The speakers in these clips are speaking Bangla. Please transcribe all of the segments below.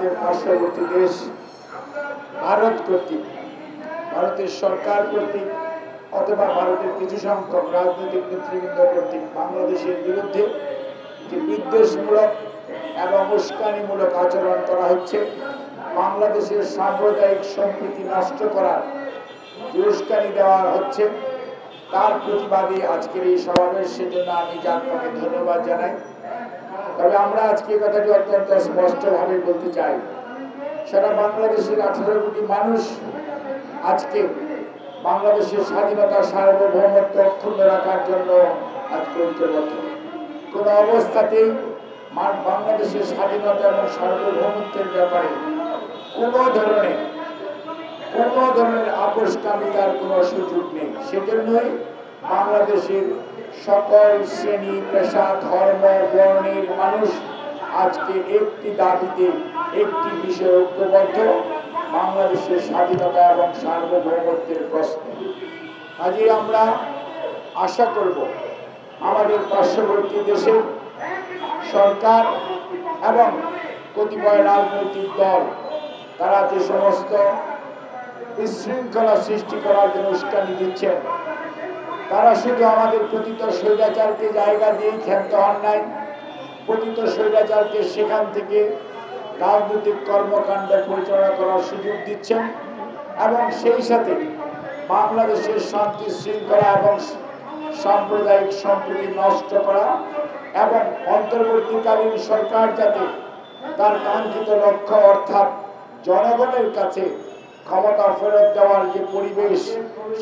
আমাদের পার্শ্ববর্তী দেশ ভারত কর্তৃক, ভারতের সরকার কর্তৃক অথবা ভারতের কিছু সংখ্যক রাজনৈতিক নেতৃবৃন্দ কর্তৃক বাংলাদেশের বিরুদ্ধে যে বিদ্বেষমূলক এবং উস্কানিমূলক আচরণ করা হচ্ছে, বাংলাদেশের সাম্প্রদায়িক সম্প্রীতি নষ্ট করার যে উস্কানি দেওয়া হচ্ছে, তার প্রতিবাদে আজকের এই সমাবেশ। সেজন্য আমি জাতিকে ধন্যবাদ জানাই। তবে আমরা আজকে কথাটি অত্যন্ত স্পষ্টভাবে বলতে চাই, সারা বাংলাদেশের 18 কোটি মানুষ আজকে বাংলাদেশের স্বাধীনতা, সার্বভৌমত্ব অক্ষুণ্ণ রাখার জন্য আজকে ঐক্যবদ্ধ। কোন অবস্থাতেই বাংলাদেশের স্বাধীনতা এবং সার্বভৌমত্বের ব্যাপারে কোন ধরনের আপোষকামিতার কোনো সুযোগ নেই। সেজন্যই বাংলাদেশের সকল শ্রেণী, পেশা, ধর্ম, বর্ণের মানুষ আজকে একটি দাবিতে, একটি বিষয়ে ঐক্যবদ্ধ, বাংলাদেশের স্বাধীনতা এবং সার্বভৌমত্বের প্রশ্নে। আজই আমরা আশা করব আমাদের পার্শ্ববর্তী দেশের সরকার এবং কতিপয় রাজনৈতিক দল, তারা যে সমস্ত বিশৃঙ্খলা সৃষ্টি করার জন্য উস্কানি দিচ্ছেন, তারা শুধু আমাদের পতিত স্বৈরাচারকে জায়গা দিয়েই ক্ষান্ত হন নাই, পতিত স্বৈরাচারকে সেখান থেকে রাজনৈতিক কর্মকাণ্ড পরিচালনা করার সুযোগ দিচ্ছেন এবং সেই সাথে বাংলাদেশের শান্তি শৃঙ্খলা এবং সাম্প্রদায়িক সম্প্রীতি নষ্ট করা এবং অন্তর্বর্তীকালীন সরকার যাতে তার কাঙ্ক্ষিত লক্ষ্য অর্থাৎ জনগণের কাছে ক্ষমতা ফেরত দেওয়ার যে পরিবেশ,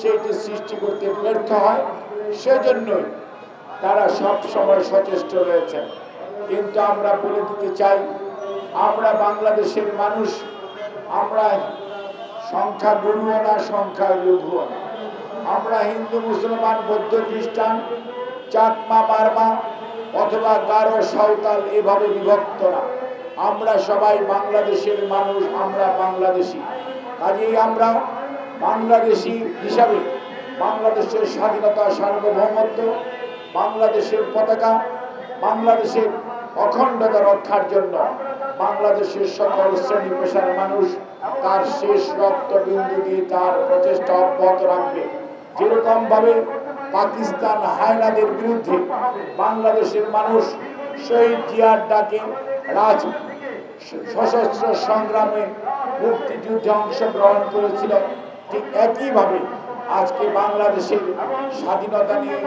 সেইটি সৃষ্টি করতে ব্যর্থ হয়, সেজন্যই তারা সব সময় সচেষ্ট রয়েছেন। কিন্তু আমরা বলে দিতে চাই, আমরা বাংলাদেশের মানুষ, আমরা সংখ্যা গুরুও না, সংখ্যা লঘুও না। আমরা হিন্দু, মুসলমান, বৌদ্ধ, খ্রিস্টান, চাকমা, মারমা অথবা গারো, সাঁওতাল এভাবে বিভক্ত না। আমরা সবাই বাংলাদেশের মানুষ, আমরা বাংলাদেশি। কাজেই আমরা বাংলাদেশি হিসাবে বাংলাদেশের স্বাধীনতা, সার্বভৌমত্ব, বাংলাদেশের পতাকা, বাংলাদেশের অখণ্ডতা রক্ষার জন্য বাংলাদেশের সকল শ্রেণী পেশার মানুষ তার শেষ রক্তবিন্দু দিয়ে তার প্রচেষ্টা অব্যাহত রাখবে। যেরকম ভাবে পাকিস্তান হায়নাদের বিরুদ্ধে বাংলাদেশের মানুষ শহীদ জিয়ার ডাকে সশস্ত্র সংগ্রামে মুক্তিযুদ্ধে অংশগ্রহণ করেছিল, ঠিক একইভাবে আজকে বাংলাদেশের স্বাধীনতা নিয়ে,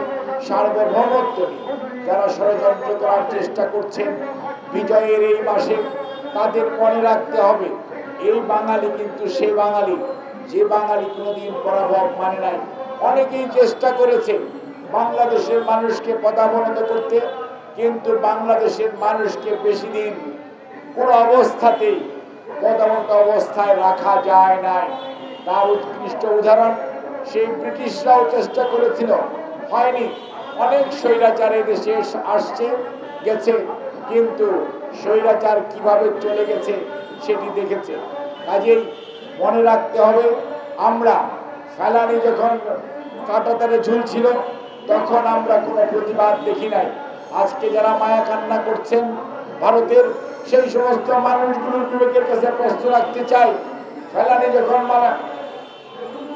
সার্বভৌমত্ব নিয়ে যারা ষড়যন্ত্র করার চেষ্টা করছেন, বিজয়ের এই মাসে তাদের মনে রাখতে হবে, এই বাঙালি কিন্তু সে বাঙালি যে বাঙালি কোনোদিন পরাভব মানে নাই। অনেকেই চেষ্টা করেছে বাংলাদেশের মানুষকে পদাবনত করতে, কিন্তু বাংলাদেশের মানুষকে বেশি দিন কোনো অবস্থাতেই পদাবনত অবস্থায় রাখা যায় নাই। তার উৎকৃষ্ট উদাহরণ সেই ব্রিটিশরাও চেষ্টা করেছিল, হয়নি। অনেক স্বৈরাচার দেশে আসছে গেছে, কিন্তু স্বৈরাচার কিভাবে চলে গেছে সেটি দেখেছে। কাজেই মনে রাখতে হবে, আমরা ফেলানি যখন কাঁটাতারে ঝুলছিল তখন আমরা কোনো প্রতিবাদ দেখি নাই। আজকে যারা মায়া কান্না করছেন ভারতের, সেই সমস্ত মানুষগুলোর বিবেকের কাছে প্রশ্ন রাখতে চাই, ফেলানি যখন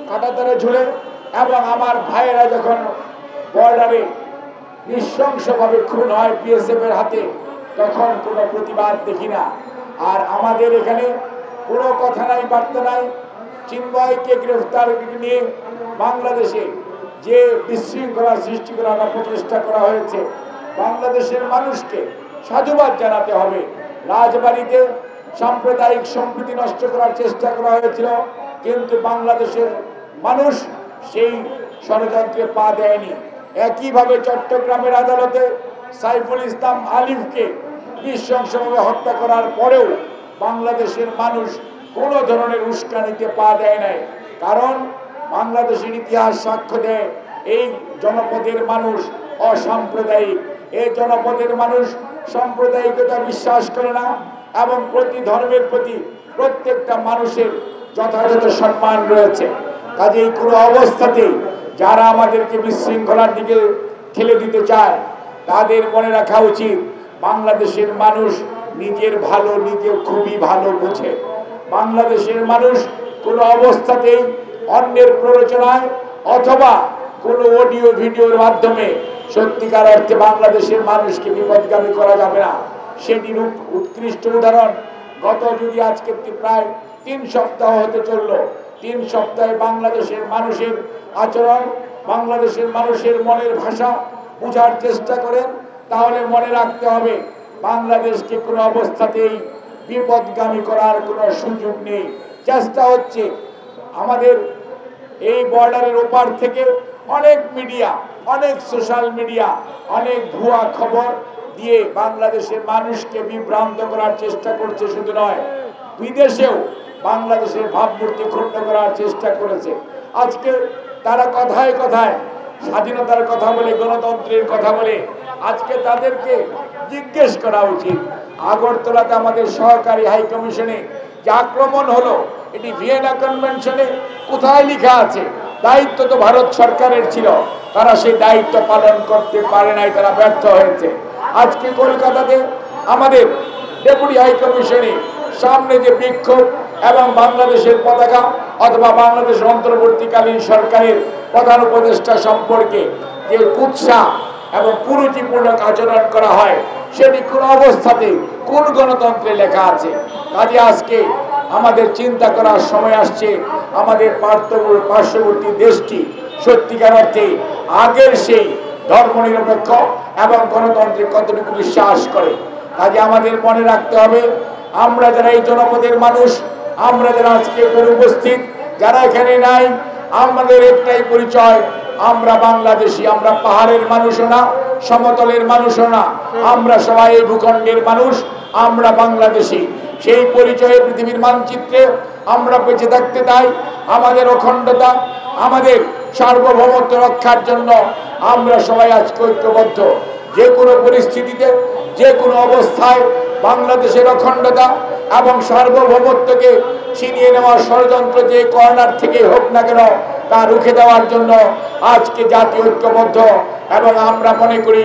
কাঁটাতারে ঝুলে এবং আমার ভাইয়েরা যখন বর্ডারে নৃশংসভাবে খুন হয় বিএসএফ এর হাতে, তখন কোনো প্রতিবাদ দেখি না। আর আমাদের এখানে কোনো কথা নাই, বার্তা নাই। চিন্ময়কে গ্রেফতার নিয়ে বাংলাদেশে যে বিশৃঙ্খলা সৃষ্টি করার প্রচেষ্টা করা হয়েছে, বাংলাদেশের মানুষকে সাধুবাদ জানাতে হবে। রাজবাড়িতে সাম্প্রদায়িক সম্প্রীতি নষ্ট করার চেষ্টা করা হয়েছিল, কিন্তু বাংলাদেশের মানুষ সেই ষড়যন্ত্রে পা দেয়নি। একইভাবে চট্টগ্রামের আদালতে সাইফুল ইসলাম আলিফকে নৃশংসভাবে হত্যা করার পরেও বাংলাদেশের মানুষ কোনো ধরনের উস্কানিতে পা দেয় নাই। কারণ বাংলাদেশের ইতিহাস সাক্ষ্য দেয়, এই জনপদের মানুষ অসাম্প্রদায়িক। এই জনপদের মানুষ সাম্প্রদায়িকতা বিশ্বাস করে না এবং প্রতি ধর্মের প্রতি প্রত্যেকটা মানুষের যথাযথ সম্মান রয়েছে। কাজেই কোনো অবস্থাতেই যারা আমাদেরকে বিশৃঙ্খলার দিকে ঠেলে দিতে চায়, তাদের মনে রাখা উচিত বাংলাদেশের মানুষ নিজের ভালো নিজে খুবই ভালো বোঝে। বাংলাদেশের মানুষ কোনো অবস্থাতেই অন্যের প্ররোচনায় অথবা কোনো অডিও ভিডিওর মাধ্যমে সত্যিকার অর্থে বাংলাদেশের মানুষকে বিপদগামী করা যাবে না। সেটির উৎকৃষ্ট উদাহরণ গত যদি আজকে প্রায় 3 সপ্তাহ হতে চলল, 3 সপ্তাহে বাংলাদেশের মানুষের আচরণ, বাংলাদেশের মানুষের মনের ভাষা বোঝার চেষ্টা করেন, তাহলে মনে রাখতে হবে বাংলাদেশকে কোনো অবস্থাতেই বিপদগামী করার কোনো সুযোগ নেই। চেষ্টা হচ্ছে আমাদের এই বর্ডারের ওপার থেকে অনেক মিডিয়া, অনেক সোশ্যাল মিডিয়া, অনেক ভুয়া খবর দিয়ে বাংলাদেশের মানুষকে বিভ্রান্ত করার চেষ্টা করছে। শুধু নয়, বিদেশেও বাংলাদেশের ভাবমূর্তি ক্ষুণ্ণ করার চেষ্টা করেছে। আজকে তারা কথায় কথায় স্বাধীনতার কথা বলে, গণতন্ত্রের কথা বলে, আজকে তাদেরকে জিজ্ঞেস করা উচিত আগরতলাতে আমাদের সহকারী হাই কমিশনে যে আক্রমণ হলো, এটি ভিয়েনা কনভেনশনে কোথায় লেখা আছে? দায়িত্ব তো ভারত সরকারের ছিল, তারা সেই দায়িত্ব পালন করতে পারে নাই, তারা ব্যর্থ হয়েছে। আজকে কলকাতাতে আমাদের ডেপুটি হাই কমিশনে সামনে যে বিক্ষোভ এবং বাংলাদেশের পতাকা অথবা বাংলাদেশের অন্তর্বর্তীকালীন সরকারের প্রধান উপদেষ্টা সম্পর্কে যে কুৎসা এবং কুরুচিপূর্ণ আচরণ করা হয়, সেটি কোন অবস্থাতে কোন গণতন্ত্রে লেখা আছে? কাজে আজকে আমাদের চিন্তা করার সময় আসছে, আমাদের পার্শ্ববর্তী দেশটি সত্যিকার অর্থে আগের সেই ধর্মনিরপেক্ষ এবং গণতন্ত্রে কতটুকু বিশ্বাস করে। কাজে আমাদের মনে রাখতে হবে, আমরা যারা এই জনপদের মানুষ, আমরা যারা আজকে উপস্থিত, যারা এখানে নাই, আমাদের একটাই পরিচয়, আমরা বাংলাদেশী। আমরা পাহাড়ের মানুষও না, সমতলের মানুষও না, আমরা সবাই এই ভূখণ্ডের মানুষ, আমরা বাংলাদেশী। সেই পরিচয়ে পৃথিবীর মানচিত্রে আমরা বেঁচে থাকতে চাই। আমাদের অখণ্ডতা, আমাদের সার্বভৌমত্ব রক্ষার জন্য আমরা সবাই আজকে ঐক্যবদ্ধ। যে কোনো পরিস্থিতিতে, যে কোনো অবস্থায় বাংলাদেশের অখণ্ডতা এবং সার্বভৌমত্বকে ছিনিয়ে নেওয়ার ষড়যন্ত্র যে কর্নার থেকে হোক না কেন, তা রুখে দেওয়ার জন্য আজকে জাতীয় ঐক্যবদ্ধ। এবং আমরা মনে করি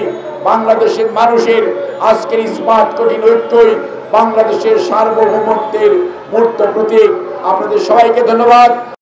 বাংলাদেশের মানুষের আজকের স্মার্ট কঠিন ঐক্যই বাংলাদেশের সার্বভৌমত্বের মূর্ত প্রতীক। আপনাদের সবাইকে ধন্যবাদ।